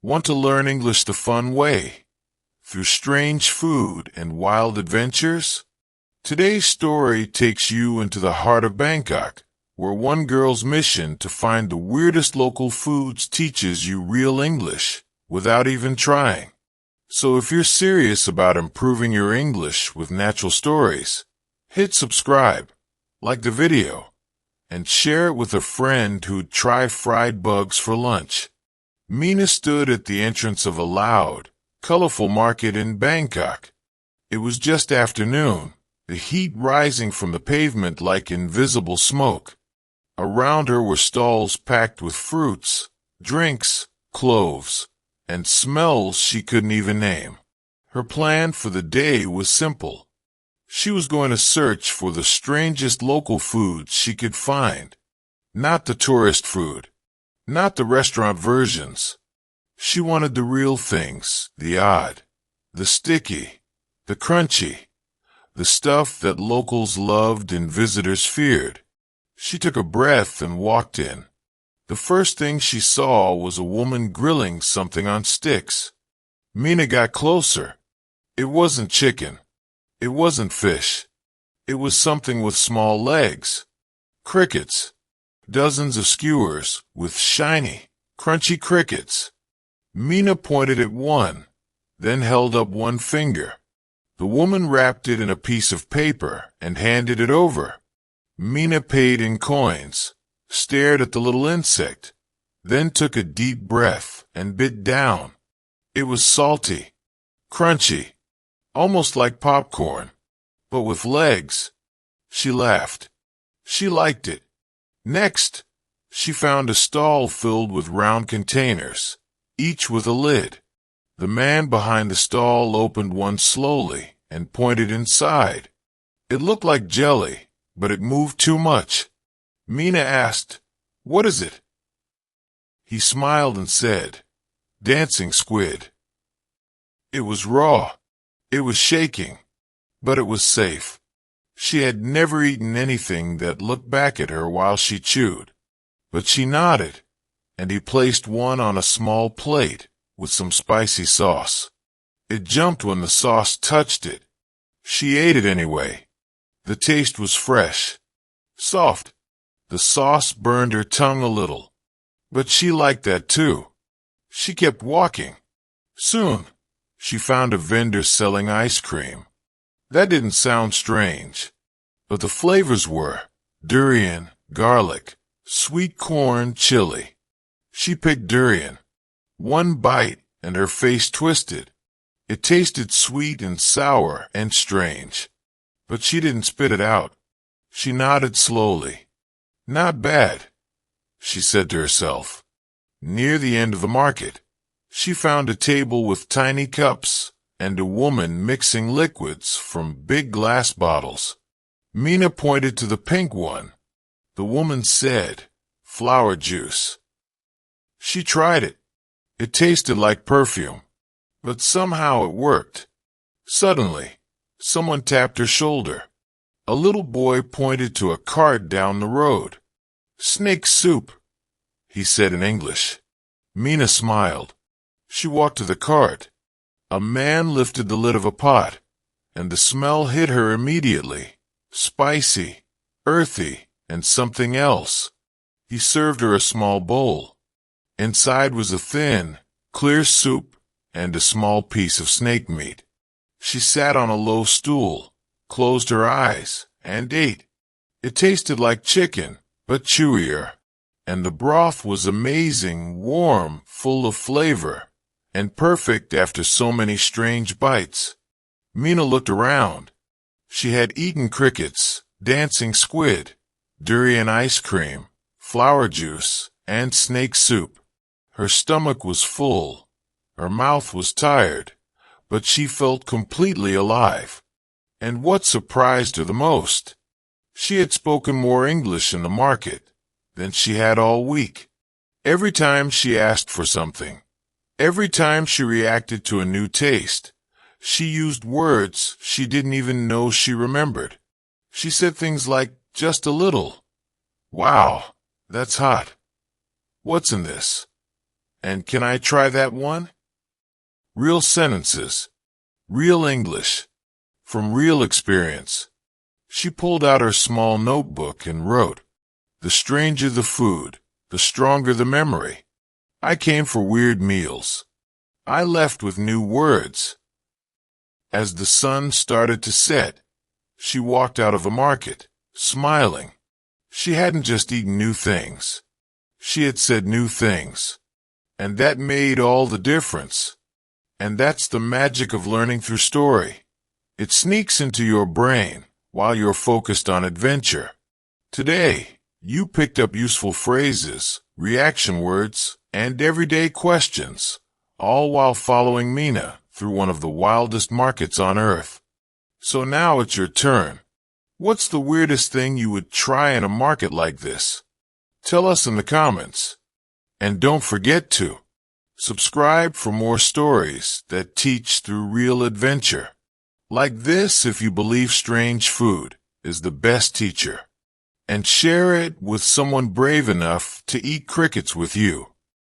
Want to learn English the fun way? Through strange food and wild adventures? Today's story takes you into the heart of Bangkok, where one girl's mission to find the weirdest local foods teaches you real English without even trying. So if you're serious about improving your English with natural stories, hit subscribe, like the video, and share it with a friend who'd try fried bugs for lunch. Mina stood at the entrance of a loud, colorful market in Bangkok. It was just afternoon, the heat rising from the pavement like invisible smoke. Around her were stalls packed with fruits, drinks, cloves, and smells she couldn't even name. Her plan for the day was simple. She was going to search for the strangest local foods she could find. Not the tourist food, not the restaurant versions. She wanted the real things, the odd, the sticky, the crunchy, the stuff that locals loved and visitors feared. She took a breath and walked in. The first thing she saw was a woman grilling something on sticks. Mina got closer. It wasn't chicken. It wasn't fish. It was something with small legs. Crickets. Dozens of skewers with shiny, crunchy crickets. Mina pointed at one, then held up one finger. The woman wrapped it in a piece of paper and handed it over. Mina paid in coins, stared at the little insect, then took a deep breath and bit down. It was salty, crunchy, almost like popcorn, but with legs. She laughed. She liked it. Next, she found a stall filled with round containers, each with a lid. The man behind the stall opened one slowly and pointed inside. It looked like jelly, but it moved too much. Mina asked, "What is it?" He smiled and said, "Dancing squid." It was raw. It was shaking, but it was safe. She had never eaten anything that looked back at her while she chewed. But she nodded, and he placed one on a small plate with some spicy sauce. It jumped when the sauce touched it. She ate it anyway. The taste was fresh, soft. The sauce burned her tongue a little, but she liked that too. She kept walking. Soon, she found a vendor selling ice cream. That didn't sound strange, but the flavors were durian, garlic, sweet corn, chili. She picked durian. One bite, and her face twisted. It tasted sweet and sour and strange, but she didn't spit it out. She nodded slowly. "Not bad," she said to herself. Near the end of the market, she found a table with tiny cups and a woman mixing liquids from big glass bottles. Mina pointed to the pink one. The woman said, "Flower juice." She tried it. It tasted like perfume, but somehow it worked. Suddenly, someone tapped her shoulder. A little boy pointed to a cart down the road. "Snake soup," he said in English. Mina smiled. She walked to the cart. A man lifted the lid of a pot, and the smell hit her immediately. Spicy, earthy, and something else. He served her a small bowl. Inside was a thin, clear soup and a small piece of snake meat. She sat on a low stool, closed her eyes, and ate. It tasted like chicken, but chewier. And the broth was amazing, warm, full of flavor, and perfect after so many strange bites. Mina looked around. She had eaten crickets, dancing squid, durian ice cream, flower juice, and snake soup. Her stomach was full. Her mouth was tired, but she felt completely alive. And what surprised her the most? She had spoken more English in the market than she had all week. Every time she asked for something, every time she reacted to a new taste, she used words she didn't even know she remembered. She said things like, "Just a little." "Wow, that's hot." "What's in this?" And can I try that one? Real sentences. Real English. From real experience. She pulled out her small notebook and wrote, "The stranger the food, the stronger the memory. I came for weird meals. I left with new words." As the sun started to set, she walked out of the market, smiling. She hadn't just eaten new things. She had said new things. And that made all the difference. And that's the magic of learning through story. It sneaks into your brain while you're focused on adventure. Today, you picked up useful phrases, reaction words, and everyday questions, all while following Mina through one of the wildest markets on earth. So now it's your turn. What's the weirdest thing you would try in a market like this? Tell us in the comments. And don't forget to subscribe for more stories that teach through real adventure. Like this if you believe strange food is the best teacher. And share it with someone brave enough to eat crickets with you.